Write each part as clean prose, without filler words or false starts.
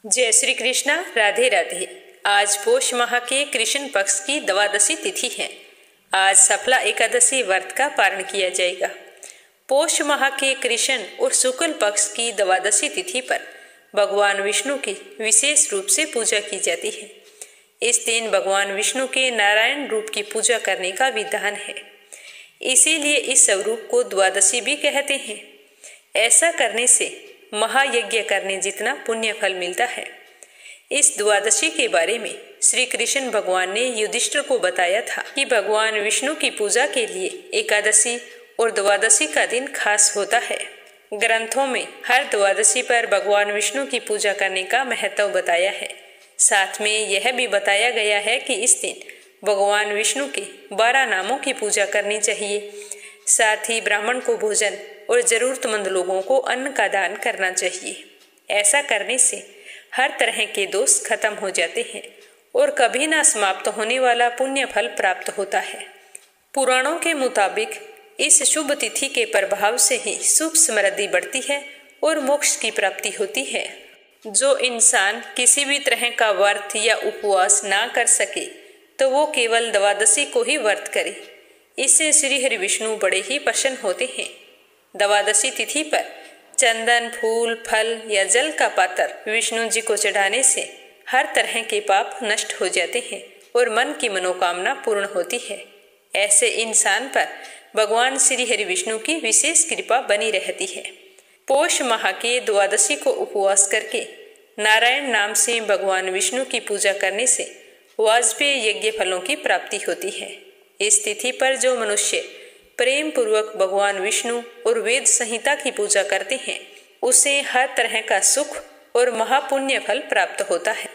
जय श्री कृष्णा। राधे राधे। आज पोष माह के कृष्ण पक्ष की द्वादशी तिथि है। आज सफला एकादशी व्रत का पारण किया जाएगा। पोष माह के कृष्ण और शुक्ल पक्ष की द्वादशी तिथि पर भगवान विष्णु की विशेष रूप से पूजा की जाती है। इस दिन भगवान विष्णु के नारायण रूप की पूजा करने का विधान है, इसीलिए इस स्वरूप को द्वादशी भी कहते हैं। ऐसा करने से महायज्ञ करने जितना पुण्य फल मिलता है। इस द्वादशी के बारे में श्री कृष्ण भगवान ने युधिष्ठिर को बताया था कि भगवान विष्णु की पूजा के लिए एकादशी और द्वादशी का दिन खास होता है। ग्रंथों में हर द्वादशी पर भगवान विष्णु की पूजा करने का महत्व बताया है। साथ में यह भी बताया गया है कि इस दिन भगवान विष्णु के 12 नामों की पूजा करनी चाहिए। साथ ही ब्राह्मण को भोजन और जरूरतमंद लोगों को अन्न का दान करना चाहिए। ऐसा करने से हर तरह के दोष खत्म हो जाते हैं और कभी ना समाप्त होने वाला पुण्य फल प्राप्त होता है। पुराणों के मुताबिक इस शुभ तिथि के प्रभाव से ही सुख समृद्धि बढ़ती है और मोक्ष की प्राप्ति होती है। जो इंसान किसी भी तरह का व्रत या उपवास ना कर सके तो वो केवल द्वादशी को ही व्रत करे। इससे श्री हरि विष्णु बड़े ही प्रसन्न होते हैं। द्वादशी तिथि पर चंदन, फूल, फल या जल का पात्र विष्णु जी को चढ़ाने से हर तरह के पाप नष्ट हो जाते हैं और मन की मनोकामना पूर्ण होती है। ऐसे इंसान पर भगवान श्री हरि विष्णु की विशेष कृपा बनी रहती है। पोष माह के द्वादशी को उपवास करके नारायण नाम से भगवान विष्णु की पूजा करने से वाजपेय यज्ञ फलों की प्राप्ति होती है। इस तिथि पर जो मनुष्य प्रेम पूर्वक भगवान विष्णु और वेद संहिता की पूजा करते हैं उसे हर तरह का सुख और महापुण्य फल प्राप्त होता है।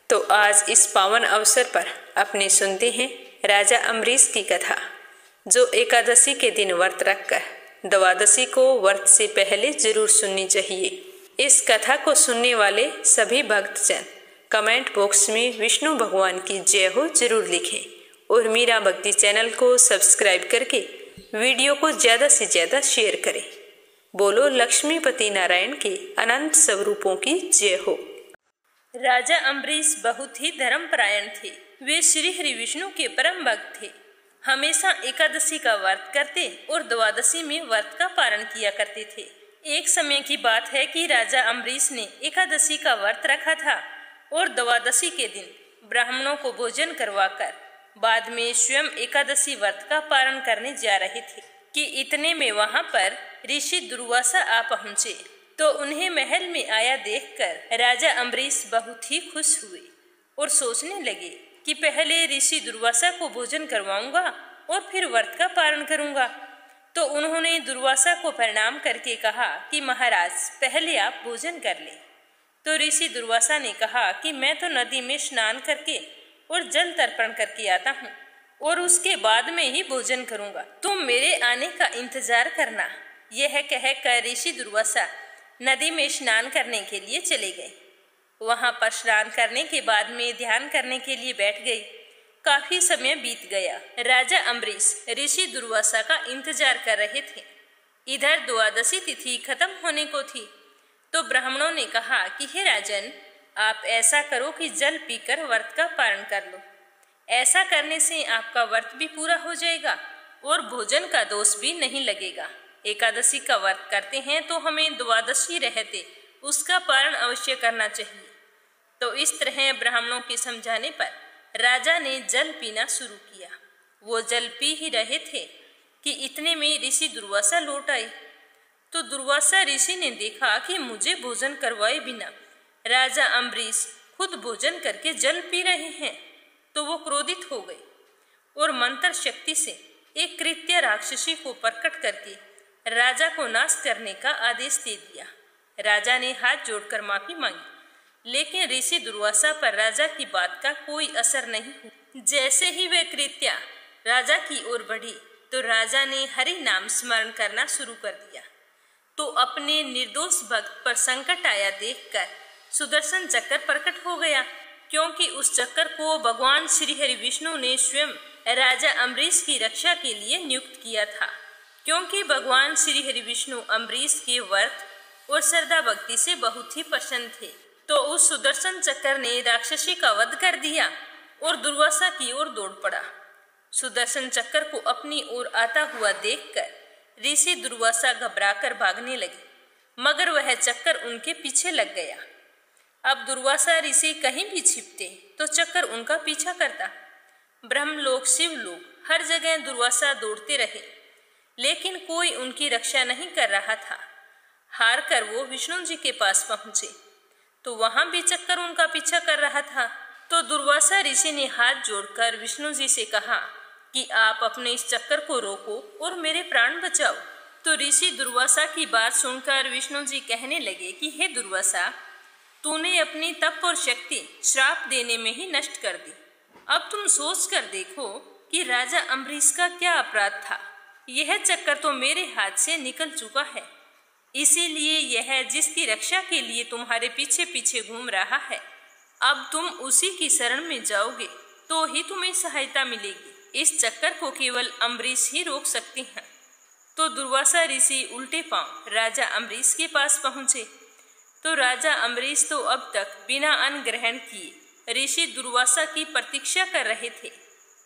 तो आज इस पावन अवसर पर अपने सुनते हैं राजा अम्बरीश की कथा, जो एकादशी के दिन व्रत रखकर द्वादशी को व्रत से पहले जरूर सुननी चाहिए। इस कथा को सुनने वाले सभी भक्तजन कमेंट बॉक्स में विष्णु भगवान की जय हो जरूर लिखें और मीरा भक्ति चैनल को सब्सक्राइब करके वीडियो को ज्यादा से ज्यादा शेयर करें। बोलो लक्ष्मीपति नारायण के अनंत स्वरूपों की जय हो। राजा अम्बरीश बहुत ही धर्मपरायण थे। वे श्री हरि विष्णु के परम भक्त थे। हमेशा एकादशी का व्रत करते और द्वादशी में व्रत का पारण किया करते थे। एक समय की बात है कि राजा अम्बरीश ने एकादशी का व्रत रखा था और द्वादशी के दिन ब्राह्मणों को भोजन करवाकर बाद में स्वयं एकादशी व्रत का पारण करने जा रहे थे कि इतने में वहां पर ऋषि दुर्वासा आ पहुंचे। तो उन्हें महल में आया देखकर राजा अम्बरीश बहुत ही खुश हुए और सोचने लगे कि पहले ऋषि दुर्वासा को भोजन करवाऊंगा और फिर व्रत का पारण करूंगा। तो उन्होंने दुर्वासा को प्रणाम करके कहा कि महाराज पहले आप भोजन कर ले। तो ऋषि दुर्वासा ने कहा कि मैं तो नदी में स्नान करके और जल तर्पण करके आता हूँ और उसके बाद में ही भोजन करूंगा। तुम मेरे आने का इंतजार करना। यह कहकर ऋषि दुर्वासा नदी में स्नान करने के लिए चले गए। वहां पर स्नान करने के बाद में ध्यान करने के लिए बैठ गई। काफी समय बीत गया। राजा अम्बरीश ऋषि दुर्वासा का इंतजार कर रहे थे। इधर द्वादशी तिथि खत्म होने को थी। तो ब्राह्मणों ने कहा कि हे राजन, आप ऐसा करो कि जल पीकर व्रत का पारण कर लो। ऐसा करने से आपका व्रत भी पूरा हो जाएगा और भोजन का दोष भी नहीं लगेगा। एकादशी का व्रत करते हैं तो हमें द्वादशी रहते उसका पारण अवश्य करना चाहिए। तो इस तरह ब्राह्मणों के समझाने पर राजा ने जल पीना शुरू किया। वो जल पी ही रहे थे कि इतने में ऋषि दुर्वासा लौट आए। तो दुर्वासा ऋषि ने देखा कि मुझे भोजन करवाए बिना राजा अम्बरीश खुद भोजन करके जल पी रहे हैं। तो वो क्रोधित हो गए और मंत्र शक्ति से एक कृत्य राक्षसी को प्रकट करके राजा को नाश करने का आदेश दे दिया। राजा ने हाथ जोड़कर माफी मांगी, लेकिन ऋषि दुर्वासा पर राजा की बात का कोई असर नहीं हुआ। जैसे ही वे कृत्या राजा की ओर बढ़ी तो राजा ने हरि नाम स्मरण करना शुरू कर दिया। तो अपने निर्दोष भक्त पर संकट आया देखकर सुदर्शन चक्र प्रकट हो गया, क्योंकि उस चक्र को भगवान श्री हरि विष्णु ने स्वयं राजा अम्बरीश की रक्षा के लिए नियुक्त किया था। क्योंकि भगवान श्री हरि विष्णु अम्बरीश के व्रत और श्रद्धा भक्ति से बहुत ही प्रसन्न थे। तो उस सुदर्शन चक्र ने राक्षसी का वध कर दिया और दुर्वासा की ओर दौड़ पड़ा। सुदर्शन चक्र को अपनी ओर आता हुआ देखकर ऋषि दुर्वासा घबराकर भागने लगे, मगर वह चक्कर उनके पीछे लग गया। अब दुर्वासा ऋषि कहीं भी छिपते तो चक्कर उनका पीछा करता। ब्रह्मलोक, शिवलोक, हर जगह दुर्वासा दौड़ते रहे, लेकिन कोई उनकी रक्षा नहीं कर रहा था। हार कर वो विष्णु जी के पास पहुंचे तो वहां भी चक्कर उनका पीछा कर रहा था। तो दुर्वासा ऋषि ने हाथ जोड़कर विष्णु जी से कहा कि आप अपने इस चक्कर को रोको और मेरे प्राण बचाओ। तो ऋषि दुर्वासा की बात सुनकर विष्णु जी कहने लगे कि हे दुर्वासा, तूने अपनी तप और शक्ति श्राप देने में ही नष्ट कर दी। अब तुम सोच कर देखो कि राजा अम्बरीश का क्या अपराध था। यह चक्कर तो मेरे हाथ से निकल चुका है, इसीलिए यह जिसकी रक्षा के लिए तुम्हारे पीछे पीछे घूम रहा है, अब तुम उसी की शरण में जाओगे तो ही तुम्हें सहायता मिलेगी। इस चक्कर को केवल अम्बरीश ही रोक सकते हैं। तो दुर्वासा ऋषि उल्टे पांव राजा अम्बरीश के पास पहुंचे। तो राजा अम्बरीश तो अब तक बिना अन्न ग्रहण किए ऋषि दुर्वासा की प्रतीक्षा कर रहे थे।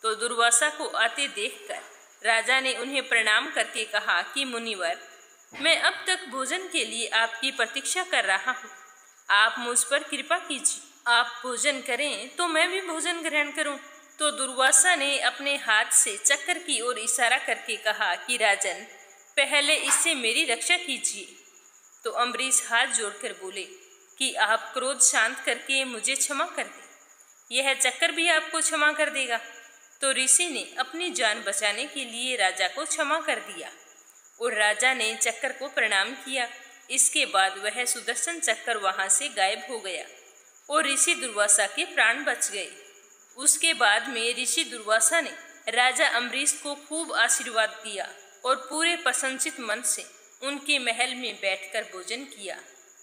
तो दुर्वासा को आते देखकर राजा ने उन्हें प्रणाम करके कहा कि मुनिवर, मैं अब तक भोजन के लिए आपकी प्रतीक्षा कर रहा हूँ, आप मुझ पर कृपा कीजिए। आप भोजन करें तो मैं भी भोजन ग्रहण करूं। तो दुर्वासा ने अपने हाथ से चक्कर की ओर इशारा करके कहा कि राजन, पहले इससे मेरी रक्षा कीजिए। तो अम्बरीश हाथ जोड़कर बोले कि आप क्रोध शांत करके मुझे क्षमा कर दें, यह चक्कर भी आपको क्षमा कर देगा। तो ऋषि ने अपनी जान बचाने के लिए राजा को क्षमा कर दिया और राजा ने चक्कर को प्रणाम किया। इसके बाद वह सुदर्शन चक्कर वहां से गायब हो गया और ऋषि दुर्वासा के प्राण बच गए। उसके बाद में ऋषि दुर्वासा ने राजा अम्बरीश को खूब आशीर्वाद दिया और पूरे प्रसन्नचित मन से उनके महल में बैठकर भोजन किया।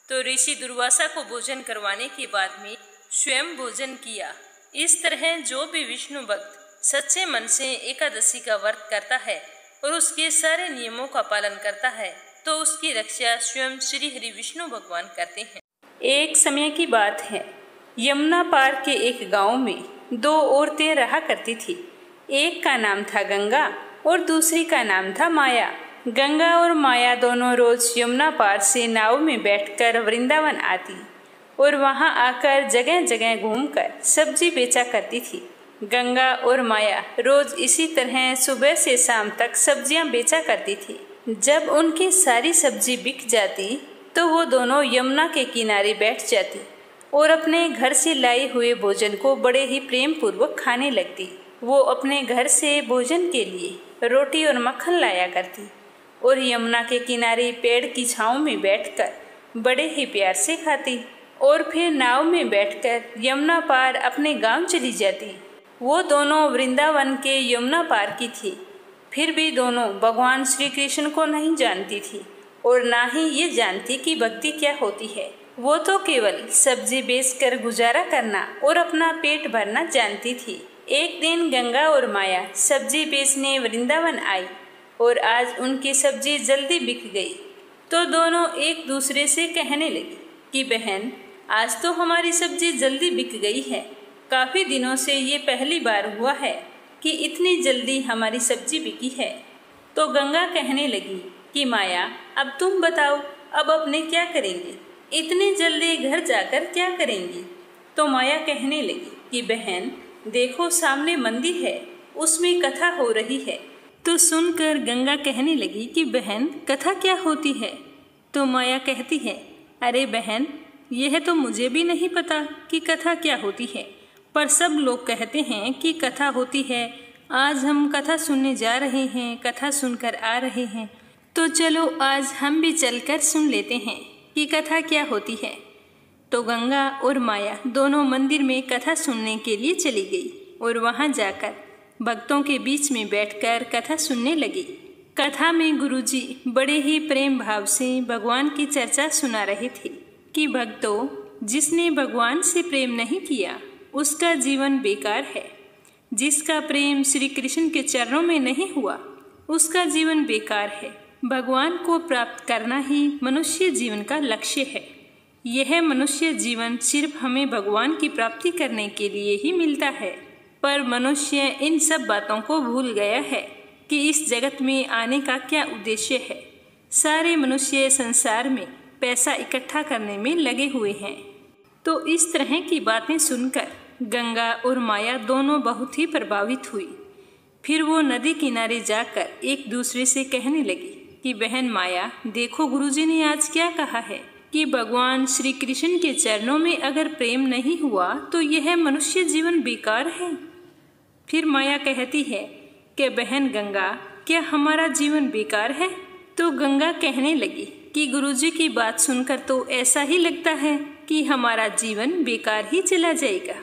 तो ऋषि दुर्वासा को भोजन करवाने के बाद में स्वयं भोजन किया। इस तरह जो भी विष्णु भक्त सच्चे मन से एकादशी का व्रत करता है और उसके सारे नियमों का पालन करता है तो उसकी रक्षा स्वयं श्री हरि विष्णु भगवान करते हैं। एक समय की बात है, यमुना पार के एक गांव में दो औरतें रहा करती थी। एक का नाम था गंगा और दूसरी का नाम था माया। गंगा और माया दोनों रोज यमुना पार से नाव में बैठकर वृंदावन आती और वहां आकर जगह जगह घूमकर सब्जी बेचा करती थी। गंगा और माया रोज इसी तरह सुबह से शाम तक सब्जियां बेचा करती थी। जब उनकी सारी सब्जी बिक जाती तो वो दोनों यमुना के किनारे बैठ जाती और अपने घर से लाए हुए भोजन को बड़े ही प्रेम पूर्वक खाने लगती। वो अपने घर से भोजन के लिए रोटी और मक्खन लाया करती और यमुना के किनारे पेड़ की छांव में बैठकर बड़े ही प्यार से खाती और फिर नाव में बैठकर यमुना पार अपने गांव चली जाती। वो दोनों वृंदावन के यमुना पार की थी, फिर भी दोनों भगवान श्री कृष्ण को नहीं जानती थी और ना ही ये जानती कि भक्ति क्या होती है। वो तो केवल सब्जी बेचकर गुजारा करना और अपना पेट भरना जानती थी। एक दिन गंगा और माया सब्जी बेचने वृंदावन आई और आज उनकी सब्जी जल्दी बिक गई। तो दोनों एक दूसरे से कहने लगी कि बहन, आज तो हमारी सब्जी जल्दी बिक गई है। काफी दिनों से ये पहली बार हुआ है कि इतनी जल्दी हमारी सब्जी बिकी है। तो गंगा कहने लगी कि माया, अब तुम बताओ, अब अपने क्या करेंगे? इतनी जल्दी घर जाकर क्या करेंगी? तो माया कहने लगी कि बहन देखो, सामने मंदिर है, उसमें कथा हो रही है। तो सुनकर गंगा कहने लगी कि बहन कथा क्या होती है? तो माया कहती है, अरे बहन, यह तो मुझे भी नहीं पता कि कथा क्या होती है, पर सब लोग कहते हैं कि कथा होती है। आज हम कथा सुनने जा रहे हैं, कथा सुनकर आ रहे हैं, तो चलो आज हम भी चलकर सुन लेते हैं कि कथा क्या होती है। तो गंगा और माया दोनों मंदिर में कथा सुनने के लिए चली गई और वहां जाकर भक्तों के बीच में बैठकर कथा सुनने लगी। कथा में गुरुजी बड़े ही प्रेम भाव से भगवान की चर्चा सुना रहे थे कि भक्तों, जिसने भगवान से प्रेम नहीं किया उसका जीवन बेकार है। जिसका प्रेम श्री कृष्ण के चरणों में नहीं हुआ उसका जीवन बेकार है। भगवान को प्राप्त करना ही मनुष्य जीवन का लक्ष्य है। यह मनुष्य जीवन सिर्फ हमें भगवान की प्राप्ति करने के लिए ही मिलता है। पर मनुष्य इन सब बातों को भूल गया है कि इस जगत में आने का क्या उद्देश्य है। सारे मनुष्य संसार में पैसा इकट्ठा करने में लगे हुए हैं। तो इस तरह की बातें सुनकर गंगा और माया दोनों बहुत ही प्रभावित हुई। फिर वो नदी किनारे जाकर एक दूसरे से कहने लगी कि बहन माया, देखो गुरुजी ने आज क्या कहा है कि भगवान श्री कृष्ण के चरणों में अगर प्रेम नहीं हुआ तो यह मनुष्य जीवन बेकार है। फिर माया कहती है कि बहन गंगा, क्या हमारा जीवन बेकार है? तो गंगा कहने लगी कि गुरुजी की बात सुनकर तो ऐसा ही लगता है कि हमारा जीवन बेकार ही चला जाएगा।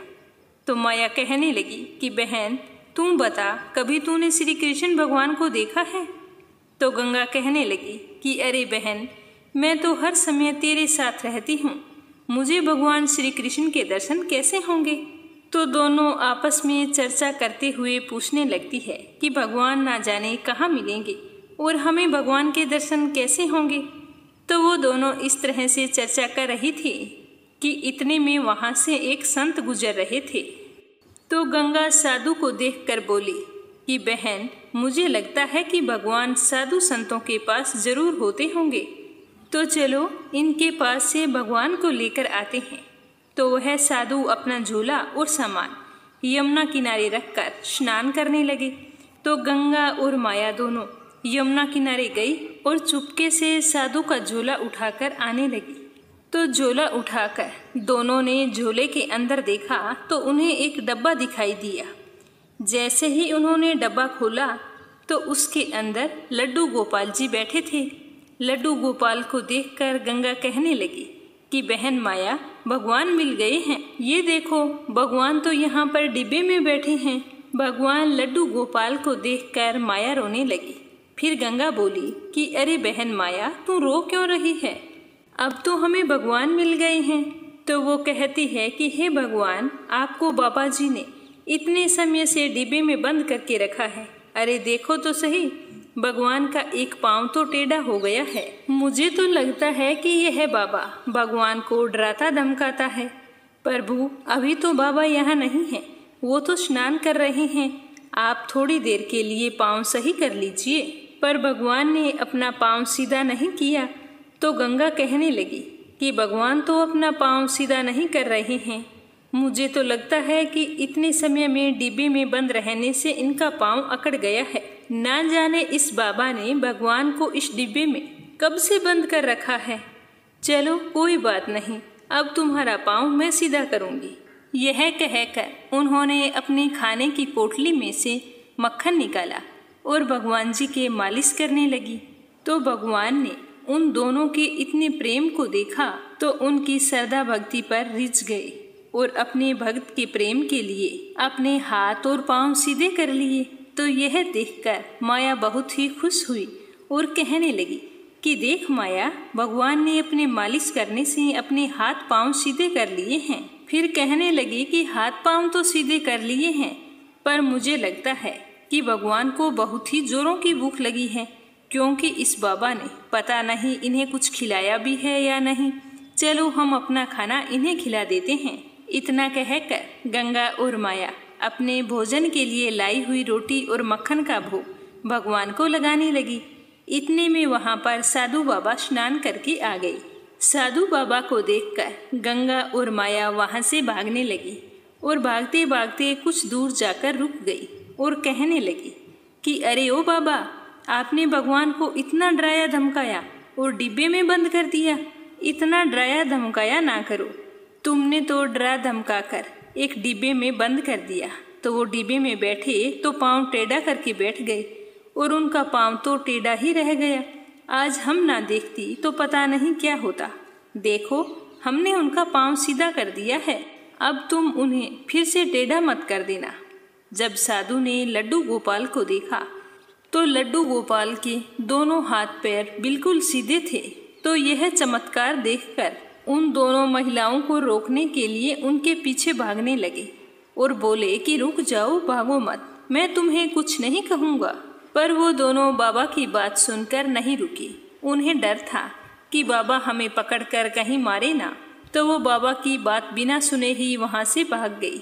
तो माया कहने लगी कि बहन तुम बता, कभी तूने श्री कृष्ण भगवान को देखा है? तो गंगा कहने लगी कि अरे बहन, मैं तो हर समय तेरे साथ रहती हूँ, मुझे भगवान श्री कृष्ण के दर्शन कैसे होंगे? तो दोनों आपस में चर्चा करते हुए पूछने लगती है कि भगवान ना जाने कहाँ मिलेंगे और हमें भगवान के दर्शन कैसे होंगे। तो वो दोनों इस तरह से चर्चा कर रही थी कि इतने में वहाँ से एक संत गुजर रहे थे। तो गंगा साधु को देखकर बोली कि बहन, मुझे लगता है कि भगवान साधु संतों के पास जरूर होते होंगे, तो चलो इनके पास से भगवान को लेकर आते हैं। तो वह साधु अपना झोला और सामान यमुना किनारे रखकर स्नान करने लगे। तो गंगा और माया दोनों यमुना किनारे गई और चुपके से साधु का झोला उठाकर आने लगी। तो झोला उठाकर दोनों ने झोले के अंदर देखा तो उन्हें एक डब्बा दिखाई दिया। जैसे ही उन्होंने डब्बा खोला तो उसके अंदर लड्डू गोपाल जी बैठे थे। लड्डू गोपाल को देखकर गंगा कहने लगी कि बहन माया, भगवान मिल गए हैं। ये देखो, भगवान तो यहाँ पर डिब्बे में बैठे हैं। भगवान लड्डू गोपाल को देखकर माया रोने लगी। फिर गंगा बोली कि अरे बहन माया, तू रो क्यों रही है? अब तो हमें भगवान मिल गए हैं। तो वो कहती है कि हे भगवान, आपको बाबा जी ने इतने समय से डिब्बे में बंद करके रखा है। अरे देखो तो सही, भगवान का एक पांव तो टेढ़ा हो गया है। मुझे तो लगता है कि यह बाबा भगवान को डराता धमकाता है। प्रभु, अभी तो बाबा यहाँ नहीं है, वो तो स्नान कर रहे हैं। आप थोड़ी देर के लिए पांव सही कर लीजिए। पर भगवान ने अपना पांव सीधा नहीं किया। तो गंगा कहने लगी कि भगवान तो अपना पांव सीधा नहीं कर रहे हैं। मुझे तो लगता है कि इतने समय में डिब्बे में बंद रहने से इनका पांव अकड़ गया है। ना जाने इस बाबा ने भगवान को इस डिब्बे में कब से बंद कर रखा है। चलो कोई बात नहीं, अब तुम्हारा पांव मैं सीधा करूंगी। यह कहकर उन्होंने अपने खाने की पोटली में से मक्खन निकाला और भगवान जी के मालिश करने लगी। तो भगवान ने उन दोनों के इतने प्रेम को देखा तो उनकी श्रद्धा भक्ति पर रिझ गए और अपने भक्त के प्रेम के लिए अपने हाथ और पांव सीधे कर लिए। तो यह देखकर माया बहुत ही खुश हुई और कहने लगी कि देख माया, भगवान ने अपने मालिश करने से अपने हाथ पांव सीधे कर लिए हैं। फिर कहने लगी कि हाथ पांव तो सीधे कर लिए हैं, पर मुझे लगता है कि भगवान को बहुत ही जोरों की भूख लगी है, क्योंकि इस बाबा ने पता नहीं इन्हें कुछ खिलाया भी है या नहीं। चलो हम अपना खाना इन्हें खिला देते हैं। इतना कहकर गंगा और माया अपने भोजन के लिए लाई हुई रोटी और मक्खन का भोग भगवान को लगाने लगी। इतने में वहां पर साधु बाबा स्नान करके आ गए। साधु बाबा को देखकर गंगा और माया वहां से भागने लगी और भागते भागते कुछ दूर जाकर रुक गई और कहने लगी कि अरे ओ बाबा, आपने भगवान को इतना डराया धमकाया और डिब्बे में बंद कर दिया। इतना डराया धमकाया ना करो। तुमने तो डरा धमका कर एक डिब्बे में बंद कर दिया। तो वो डिब्बे में बैठे तो पांव टेढ़ा करके बैठ गए और उनका पांव तो टेढ़ा ही रह गया। आज हम ना देखती तो पता नहीं क्या होता। देखो, हमने उनका पांव सीधा कर दिया है। अब तुम उन्हें फिर से टेढ़ा मत कर देना। जब साधु ने लड्डू गोपाल को देखा तो लड्डू गोपाल के दोनों हाथ पैर बिल्कुल सीधे थे। तो यह चमत्कार देखकर उन दोनों महिलाओं को रोकने के लिए उनके पीछे भागने लगे और बोले कि रुक जाओ, भागो मत, मैं तुम्हें कुछ नहीं कहूँगा। पर वो दोनों बाबा की बात सुनकर नहीं रुकी। उन्हें डर था कि बाबा हमें पकड़कर कहीं मारे ना तो वो बाबा की बात बिना सुने ही वहाँ से भाग गई।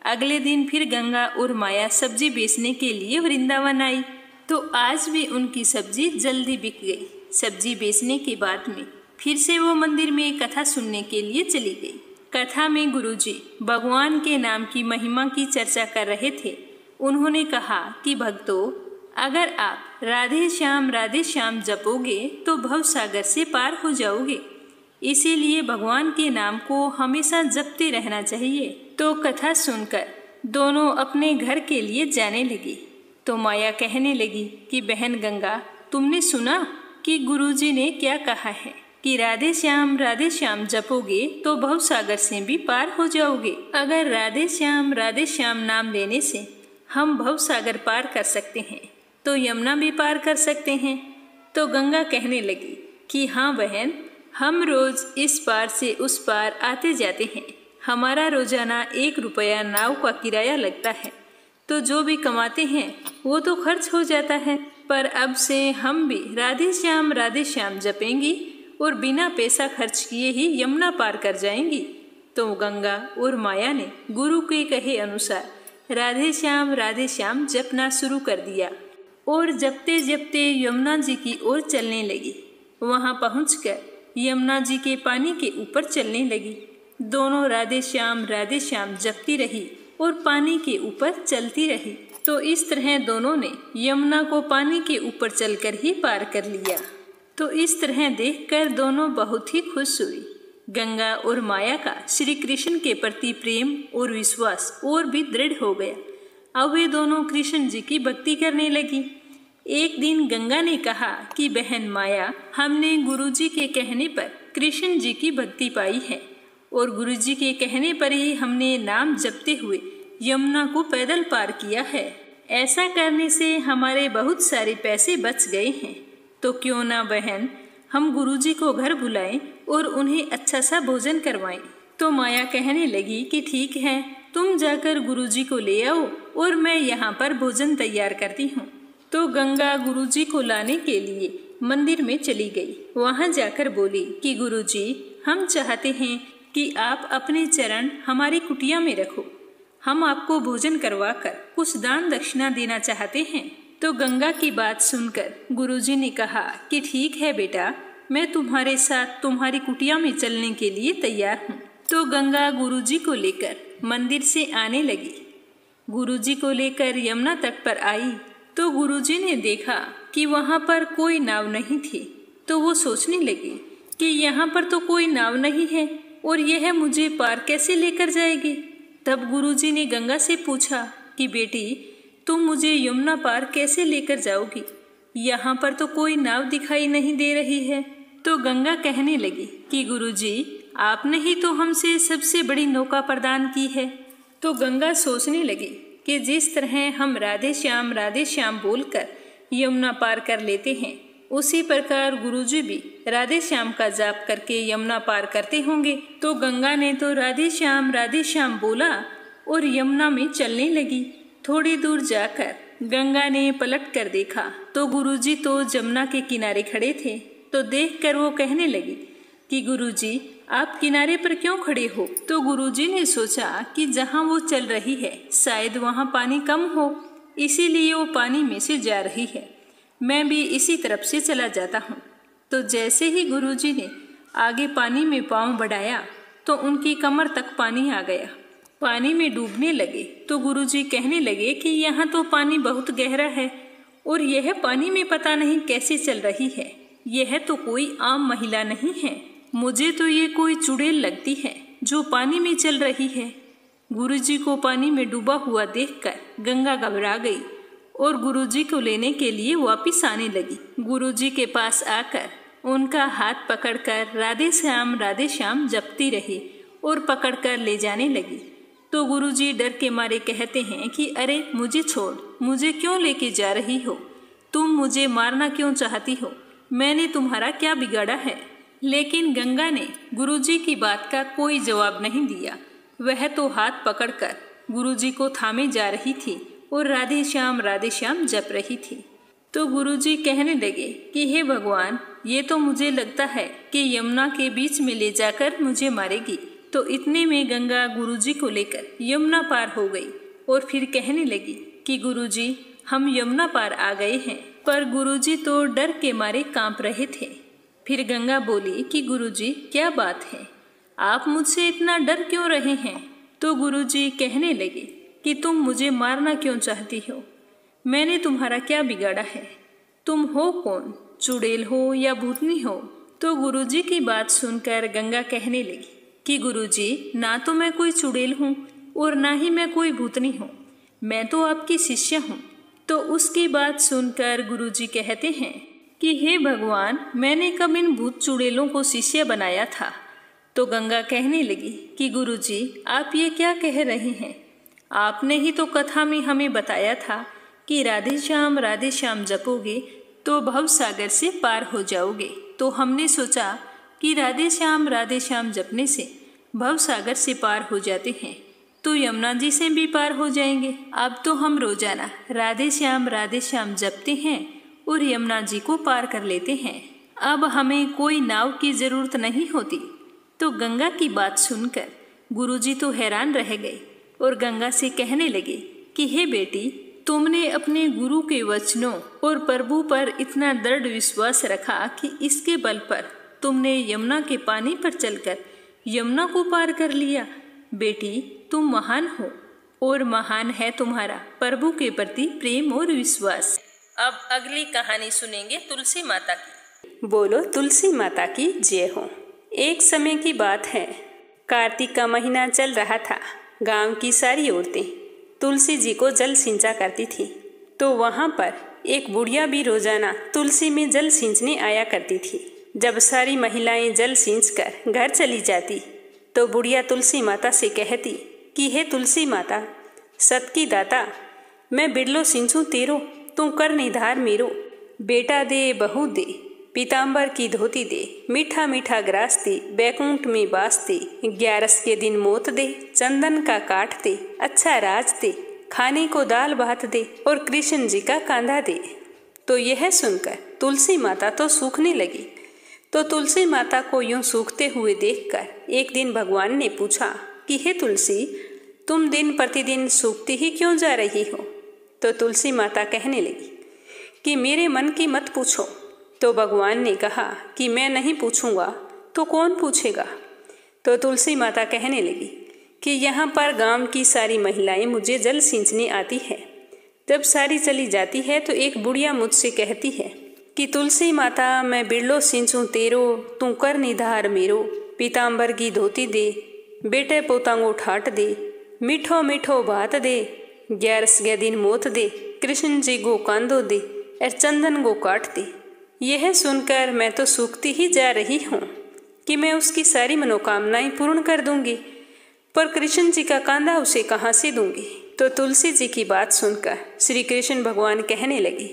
अगले दिन फिर गंगा और माया सब्जी बेचने के लिए वृंदावन आई, तो आज भी उनकी सब्जी जल्दी बिक गई। सब्जी बेचने के बाद में फिर से वो मंदिर में कथा सुनने के लिए चली गई। कथा में गुरुजी भगवान के नाम की महिमा की चर्चा कर रहे थे। उन्होंने कहा कि भक्तों, अगर आप राधे श्याम जपोगे तो भव सागर से पार हो जाओगे। इसीलिए भगवान के नाम को हमेशा जपते रहना चाहिए। तो कथा सुनकर दोनों अपने घर के लिए जाने लगी। तो माया कहने लगी कि बहन गंगा, तुमने सुना कि गुरुजी ने क्या कहा है कि राधे श्याम जपोगे तो भव सागर से भी पार हो जाओगे। अगर राधे श्याम नाम लेने से हम भव सागर पार कर सकते हैं तो यमुना भी पार कर सकते हैं। तो गंगा कहने लगी कि हाँ बहन, हम रोज इस पार से उस पार आते जाते हैं। हमारा रोजाना 1 रुपया नाव का किराया लगता है, तो जो भी कमाते हैं वो तो खर्च हो जाता है। पर अब से हम भी राधे श्याम जपेंगी और बिना पैसा खर्च किए ही यमुना पार कर जाएंगी। तो गंगा और माया ने गुरु के कहे अनुसार राधे श्याम जपना शुरू कर दिया और जपते जपते यमुना जी की ओर चलने लगी। वहां पहुंचकर यमुना जी के पानी के ऊपर चलने लगी। दोनों राधे श्याम जपती रही और पानी के ऊपर चलती रही। तो इस तरह दोनों ने यमुना को पानी के ऊपर चलकर ही पार कर लिया। तो इस तरह देखकर दोनों बहुत ही खुश हुई। गंगा और माया का श्री कृष्ण के प्रति प्रेम और विश्वास और भी दृढ़ हो गया। अब वे दोनों कृष्ण जी की भक्ति करने लगी। एक दिन गंगा ने कहा कि बहन माया, हमने गुरुजी के कहने पर कृष्ण जी की भक्ति पाई है और गुरुजी के कहने पर ही हमने नाम जपते हुए यमुना को पैदल पार किया है। ऐसा करने से हमारे बहुत सारे पैसे बच गए हैं। तो क्यों ना बहन, हम गुरुजी को घर बुलाएं और उन्हें अच्छा सा भोजन करवाएं। तो माया कहने लगी कि ठीक है, तुम जाकर गुरुजी को ले आओ और मैं यहाँ पर भोजन तैयार करती हूँ। तो गंगा गुरुजी को लाने के लिए मंदिर में चली गई। वहाँ जाकर बोली कि गुरुजी, हम चाहते हैं कि आप अपने चरण हमारी कुटिया में रखो। हम आपको भोजन करवाकर कुछ दान दक्षिणा देना चाहते हैं। तो गंगा की बात सुनकर गुरुजी ने कहा कि ठीक है बेटा, मैं तुम्हारे साथ तुम्हारी कुटिया में चलने के लिए तैयार हूँ। तो गंगा गुरुजी को लेकर मंदिर से आने लगी। गुरुजी को लेकर यमुना तट पर आई तो गुरुजी ने देखा कि वहाँ पर कोई नाव नहीं थी। तो वो सोचने लगी कि यहाँ पर तो कोई नाव नहीं है और यह मुझे पार कैसे लेकर जाएगी। तब गुरुजी ने गंगा से पूछा कि बेटी, तुम मुझे यमुना पार कैसे लेकर जाओगी? यहाँ पर तो कोई नाव दिखाई नहीं दे रही है। तो गंगा कहने लगी कि गुरुजी, आपने ही तो हमसे सबसे बड़ी नौका प्रदान की है। तो गंगा सोचने लगी कि जिस तरह हम राधे श्याम बोलकर यमुना पार कर लेते हैं, उसी प्रकार गुरुजी भी राधे श्याम का जाप करके यमुना पार करते होंगे। तो गंगा ने तो राधे श्याम बोला और यमुना में चलने लगी। थोड़ी दूर जाकर गंगा ने पलट कर देखा तो गुरुजी तो जमुना के किनारे खड़े थे। तो देखकर वो कहने लगी कि गुरुजी, आप किनारे पर क्यों खड़े हो? तो गुरुजी ने सोचा कि जहाँ वो चल रही है शायद वहाँ पानी कम हो, इसीलिए वो पानी में से जा रही है। मैं भी इसी तरफ से चला जाता हूँ। तो जैसे ही गुरुजी ने आगे पानी में पांव बढ़ाया तो उनकी कमर तक पानी आ गया। पानी में डूबने लगे। तो गुरुजी कहने लगे कि यहाँ तो पानी बहुत गहरा है और यह पानी में पता नहीं कैसे चल रही है। यह तो कोई आम महिला नहीं है, मुझे तो ये कोई चुड़ैल लगती है जो पानी में चल रही है। गुरुजी को पानी में डूबा हुआ देखकर गंगा घबरा गई और गुरुजी को लेने के लिए वापस आने लगी। गुरुजी के पास आकर उनका हाथ पकड़कर राधे श्याम जपती रही और पकड़कर ले जाने लगी। तो गुरुजी डर के मारे कहते हैं कि अरे मुझे छोड़, मुझे क्यों लेके जा रही हो? तुम मुझे मारना क्यों चाहती हो? मैंने तुम्हारा क्या बिगाड़ा है? लेकिन गंगा ने गुरुजी की बात का कोई जवाब नहीं दिया। वह तो हाथ पकड़कर गुरुजी को थामे जा रही थी और राधे श्याम जप रही थी। तो गुरुजी कहने लगे कि हे भगवान, ये तो मुझे लगता है कि यमुना के बीच में ले जाकर मुझे मारेगी। तो इतने में गंगा गुरुजी को लेकर यमुना पार हो गई और फिर कहने लगी कि गुरुजी, हम यमुना पार आ गए हैं। पर गुरुजी तो डर के मारे कांप रहे थे। फिर गंगा बोली कि गुरुजी, क्या बात है, आप मुझसे इतना डर क्यों रहे हैं? तो गुरुजी कहने लगे कि तुम मुझे मारना क्यों चाहती हो? मैंने तुम्हारा क्या बिगाड़ा है? तुम हो कौन, चुड़ैल हो या भूतनी हो? तो गुरुजी की बात सुनकर गंगा कहने लगी कि गुरुजी, ना तो मैं कोई चुड़ैल हूँ और ना ही मैं कोई भूतनी हूँ, मैं तो आपकी शिष्य हूँ। तो उसकी बात सुनकर गुरुजी कहते हैं कि हे भगवान, मैंने कब इन भूत चुड़ैलों को शिष्य बनाया था? तो गंगा कहने लगी कि गुरुजी, आप ये क्या कह रहे हैं? आपने ही तो कथा में हमें बताया था कि राधे श्याम जपोगे तो भव सागर से पार हो जाओगे। तो हमने सोचा कि राधे श्याम जपने से भव सागर से पार हो जाते हैं तो यमुना जी से भी पार हो जाएंगे। अब तो हम रोजाना राधे श्याम जपते हैं और यमुना जी को पार कर लेते हैं। अब हमें कोई नाव की जरूरत नहीं होती। तो गंगा की बात सुनकर गुरुजी तो हैरान रह गए और गंगा से कहने लगे कि हे बेटी, तुमने अपने गुरु के वचनों और प्रभु पर इतना दृढ़ विश्वास रखा कि इसके बल पर तुमने यमुना के पानी पर चलकर यमुना को पार कर लिया। बेटी, तुम महान हो और महान है तुम्हारा प्रभु के प्रति प्रेम और विश्वास। अब अगली कहानी सुनेंगे तुलसी माता की। बोलो तुलसी माता की जय हो। एक समय की बात है, कार्तिक का महीना चल रहा था। गांव की सारी औरतें तुलसी जी को जल सिंचा करती थी। तो वहां पर एक बुढ़िया भी रोजाना तुलसी में जल सिंचने आया करती थी। जब सारी महिलाएं जल सिंचकर घर चली जाती तो बुढ़िया तुलसी माता से कहती कि हे तुलसी माता, सत की दाता, मैं बिरलो सिंचूं तेरो, तू कर निधार मेरो। बेटा दे, बहू दे, पीताम्बर की धोती दे, मीठा मीठा ग्रास दे, बैकुंठ में बास दे, 11 के दिन मोत दे, चंदन का काठ दे, अच्छा राज दे, खाने को दाल भात दे और कृष्ण जी का कांधा दे। तो यह सुनकर तुलसी माता तो सूखने लगी। तो तुलसी माता को यूं सूखते हुए देखकर एक दिन भगवान ने पूछा कि हे तुलसी, तुम दिन प्रतिदिन सूखती ही क्यों जा रही हो? तो तुलसी माता कहने लगी कि मेरे मन की मत पूछो। तो भगवान ने कहा कि मैं नहीं पूछूंगा तो कौन पूछेगा? तो तुलसी माता कहने लगी कि यहाँ पर गांव की सारी महिलाएं मुझे जल सिंचने आती है। जब सारी चली जाती है तो एक बुढ़िया मुझसे कहती है कि तुलसी माता, मैं बिरलो सिंचूं तेरो, तू कर निधार मेरो। पीताम्बर की धोती दे, बेटे पोतांगो ठाट दे, मीठो मीठो भात दे, 11 दिन मोत दे, कृष्ण जी गो कांदो दे और चंदन गो काट दे। यह सुनकर मैं तो सूखती ही जा रही हूँ कि मैं उसकी सारी मनोकामनाएं पूर्ण कर दूंगी, पर कृष्ण जी का कांधा उसे कहाँ से दूंगी? तो तुलसी जी की बात सुनकर श्री कृष्ण भगवान कहने लगे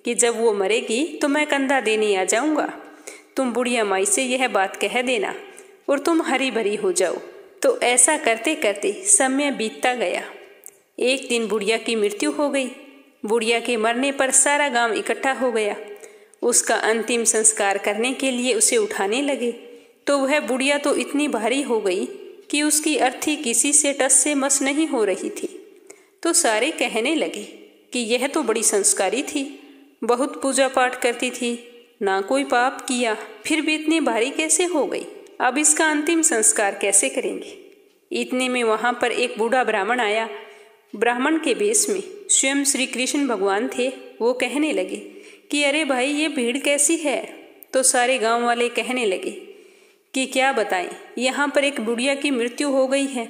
कि जब वो मरेगी तो मैं कंधा देने आ जाऊंगा। तुम बुढ़िया माई से यह बात कह देना और तुम हरी भरी हो जाओ। तो ऐसा करते करते समय बीतता गया। एक दिन बुढ़िया की मृत्यु हो गई। बुढ़िया के मरने पर सारा गांव इकट्ठा हो गया। उसका अंतिम संस्कार करने के लिए उसे उठाने लगे। तो वह बुढ़िया तो इतनी भारी हो गई कि उसकी अर्थी किसी से टस से मस नहीं हो रही थी। तो सारे कहने लगे कि यह तो बड़ी संस्कारी थी, बहुत पूजा पाठ करती थी, ना कोई पाप किया, फिर भी इतनी भारी कैसे हो गई? अब इसका अंतिम संस्कार कैसे करेंगे? इतने में वहां पर एक बूढ़ा ब्राह्मण आया। ब्राह्मण के वेश में स्वयं श्री कृष्ण भगवान थे। वो कहने लगे कि अरे भाई, ये भीड़ कैसी है? तो सारे गांव वाले कहने लगे कि क्या बताएं, यहाँ पर एक बुढ़िया की मृत्यु हो गई है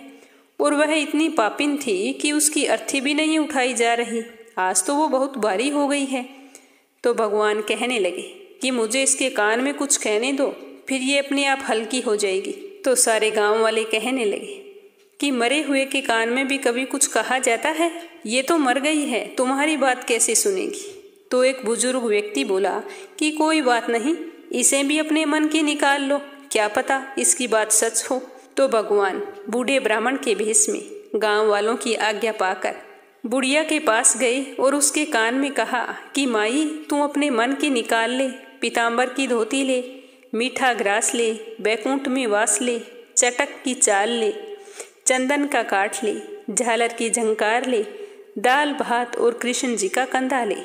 और वह इतनी पापिन थी कि उसकी अर्थी भी नहीं उठाई जा रही। आज तो वो बहुत भारी हो गई है। तो भगवान कहने लगे कि मुझे इसके कान में कुछ कहने दो, फिर ये अपने आप हल्की हो जाएगी। तो सारे गांव वाले कहने लगे कि मरे हुए के कान में भी कभी कुछ कहा जाता है? ये तो मर गई है, तुम्हारी बात कैसे सुनेगी? तो एक बुजुर्ग व्यक्ति बोला कि कोई बात नहीं, इसे भी अपने मन की निकाल लो, क्या पता इसकी बात सच हो। तो भगवान बूढ़े ब्राह्मण के भेष में गांव वालों की आज्ञा पाकर बुढ़िया के पास गए और उसके कान में कहा कि माई, तू अपने मन की निकाल ले, पीताम्बर की धोती ले, मीठा ग्रास ले, बैकुंठ में वास ले, चटक की चाल ले, चंदन का काठ ले, झालर की झंकार ले, दाल भात और कृष्ण जी का कंधा ले।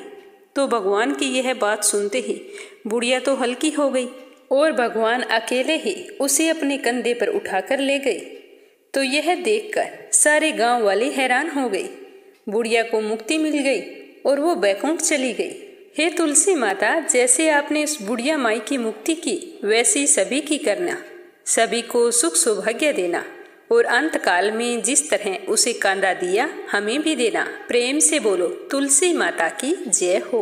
तो भगवान की यह बात सुनते ही बुढ़िया तो हल्की हो गई और भगवान अकेले ही उसे अपने कंधे पर उठाकर ले गए। तो यह देखकर सारे गांव वाले हैरान हो गए। बुढ़िया को मुक्ति मिल गई और वो बैकुंठ चली गई। हे तुलसी माता, जैसे आपने इस बुढ़िया माई की मुक्ति की, वैसी सभी की करना, सभी को सुख सौभाग्य देना और अंत काल में जिस तरह उसे कांधा दिया, हमें भी देना। प्रेम से बोलो तुलसी माता की जय हो।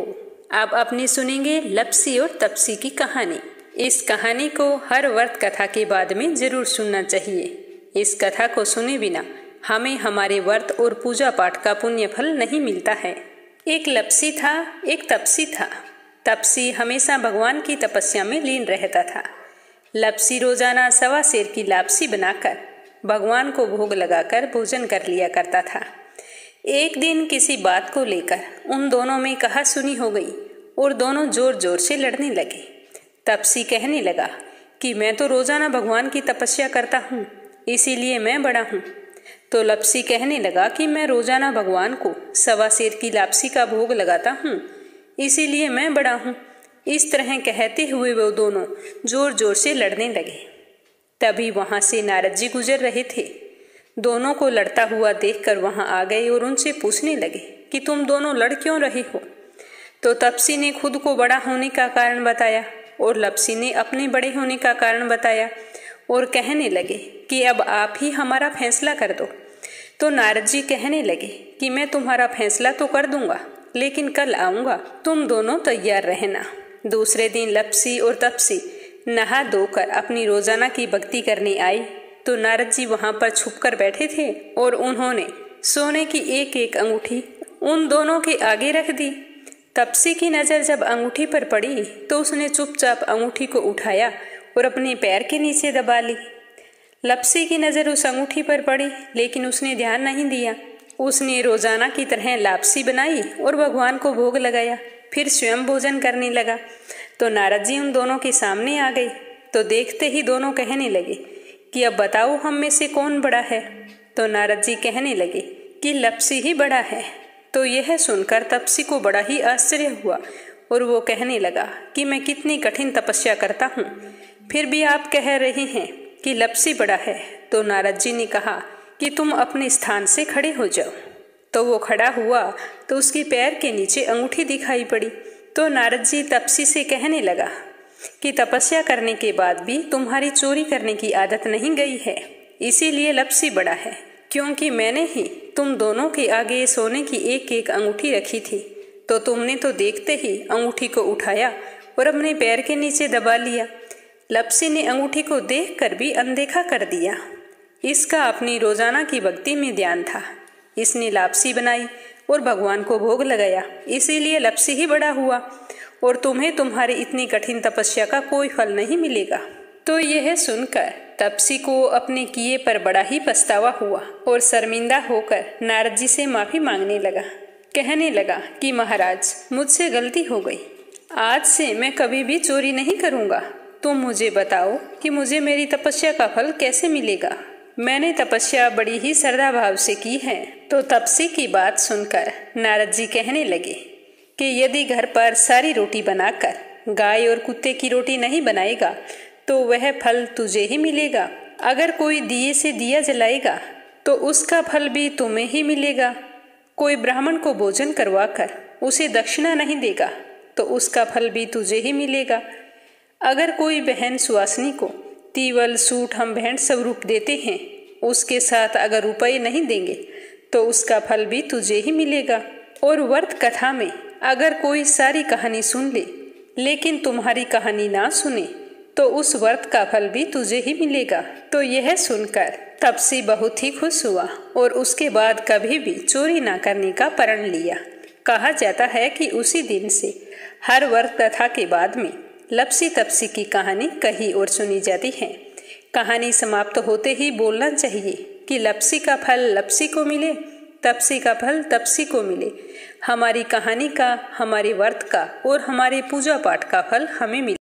अब अपने सुनेंगे लपसी और तपसी की कहानी। इस कहानी को हर व्रत कथा के बाद में जरूर सुनना चाहिए। इस कथा को सुने बिना हमें हमारे व्रत और पूजा पाठ का पुण्य फल नहीं मिलता है। एक लपसी था, एक तपसी था। तपसी हमेशा भगवान की तपस्या में लीन रहता था। लपसी रोजाना 1.25 सेर की लापसी बनाकर भगवान को भोग लगाकर भोजन कर लिया करता था। एक दिन किसी बात को लेकर उन दोनों में कहासुनी हो गई और दोनों जोर जोर से लड़ने लगे। तपसी कहने लगा कि मैं तो रोजाना भगवान की तपस्या करता हूँ, इसीलिए मैं बड़ा हूँ। तो लपसी कहने लगा कि मैं रोजाना भगवान को 1.25 सेर की लापसी का भोग लगाता हूँ, इसीलिए मैं बड़ा हूँ। इस तरह कहते हुए वो दोनों जोर जोर से लड़ने लगे। तभी वहां से नारद जी गुजर रहे थे। दोनों को लड़ता हुआ देखकर वहां आ गए और उनसे पूछने लगे कि तुम दोनों लड़ क्यों रहे हो। तो तपसी ने खुद को बड़ा होने का कारण बताया और लपसी ने अपने बड़े होने का कारण बताया और कहने लगे कि अब आप ही हमारा फैसला कर दो। तो नारद जी कहने लगे कि मैं तुम्हारा फैसला तो कर दूंगा, लेकिन कल आऊंगा, तुम दोनों तैयार रहना। दूसरे दिन लपसी और तपसी नहा धोकर अपनी रोजाना की भक्ति करने आई। तो नारद जी वहां पर छुपकर बैठे थे और उन्होंने सोने की एक एक अंगूठी उन दोनों के आगे रख दी। तपसी की नजर जब अंगूठी पर पड़ी तो उसने चुपचाप अंगूठी को उठाया और अपने पैर के नीचे दबा ली। लपसी की नजर उस अंगूठी पर पड़ी, लेकिन उसने ध्यान नहीं दिया। उसने रोजाना की तरह लापसी बनाई और भगवान को भोग लगाया, फिर स्वयं भोजन करने लगा। तो नारद जी उन दोनों के सामने आ गए। तो देखते ही दोनों कहने लगे कि अब बताओ हम में से कौन बड़ा है। तो नारद जी कहने लगे कि लपसी ही बड़ा है। तो यह सुनकर तपसी को बड़ा ही आश्चर्य हुआ और वो कहने लगा कि मैं कितनी कठिन तपस्या करता हूँ, फिर भी आप कह रहे हैं कि लपसी बड़ा है। तो नारद जी ने कहा कि तुम अपने स्थान से खड़े हो जाओ। तो वो खड़ा हुआ तो उसके पैर के नीचे अंगूठी दिखाई पड़ी। तो नारद जी तपसी से कहने लगा कि तपस्या करने के बाद भी तुम्हारी चोरी करने की आदत नहीं गई है, इसीलिए लपसी बड़ा है, क्योंकि मैंने ही तुम दोनों के आगे सोने की एक एक अंगूठी रखी थी। तो तुमने तो देखते ही अंगूठी को उठाया और अपने पैर के नीचे दबा लिया। लपसी ने अंगूठी को देखकर भी अनदेखा कर दिया। इसका अपनी रोजाना की भक्ति में ध्यान था। इसने लापसी बनाई और भगवान को भोग लगाया, इसीलिए लपसी ही बड़ा हुआ और तुम्हें तुम्हारी इतनी कठिन तपस्या का कोई फल नहीं मिलेगा। तो यह सुनकर तपसी को अपने किए पर बड़ा ही पछतावा हुआ और शर्मिंदा होकर नारद जी से माफी मांगने लगा। कहने लगा कि महाराज, मुझसे गलती हो गई, आज से मैं कभी भी चोरी नहीं करूंगा। तुम मुझे बताओ कि मुझे मेरी तपस्या का फल कैसे मिलेगा। मैंने तपस्या बड़ी ही श्रद्धा भाव से की है। तो तपसी की बात सुनकर नारद जी कहने लगे कि यदि घर पर सारी रोटी बनाकर गाय और कुत्ते की रोटी नहीं बनाएगा तो वह फल तुझे ही मिलेगा। अगर कोई दिए से दिया जलाएगा तो उसका फल भी तुम्हें ही मिलेगा। कोई ब्राह्मण को भोजन करवाकर उसे दक्षिणा नहीं देगा तो उसका फल भी तुझे ही मिलेगा। अगर कोई बहन सुवासिनी को तीवल, सूट हम भेंट स्वरूप देते हैं, उसके साथ अगर रुपये नहीं देंगे तो उसका फल भी तुझे ही मिलेगा। और व्रत कथा में अगर कोई सारी कहानी सुन ले लेकिन तुम्हारी कहानी ना सुने तो उस व्रत का फल भी तुझे ही मिलेगा। तो यह सुनकर तपसी बहुत ही खुश हुआ और उसके बाद कभी भी चोरी ना करने का प्रण लिया। कहा जाता है कि उसी दिन से हर व्रत कथा के बाद में लपसी तपसी की कहानी कही और सुनी जाती है। कहानी समाप्त होते ही बोलना चाहिए कि लपसी का फल लपसी को मिले तपस्या का फल तपस्या को मिले, हमारी कहानी का, हमारे व्रत का और हमारे पूजा पाठ का फल हमें मिले।